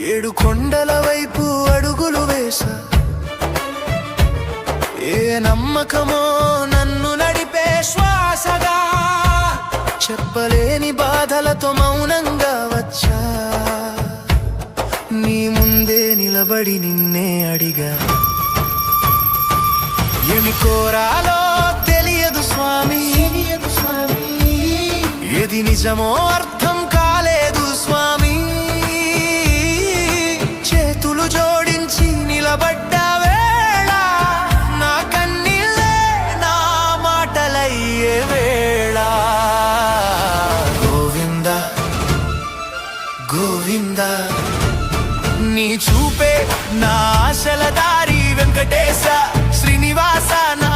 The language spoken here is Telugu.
ఏడు కొండల వైపు అడుగులు వేసా, ఏ నమ్మకమో నన్ను నడిపే శ్వాసగా, చెప్పలేని బాధలతో మౌనంగా వచ్చా, నీ ముందే నిలబడి నిన్నే అడిగా. ఏమి కోరాలో తెలియదు స్వామి, ఏది నిజమో అర్థం కాలేదు స్వామి. చేతులు జోడించి నిలబడ్డ వేళ, నా కన్నీళ్ళే నా మాటలయ్యే వేళ. గోవింద గోవింద, నీ చూపే నా ఆశల దారి, వెంకటేశ శ్రీనివాస నా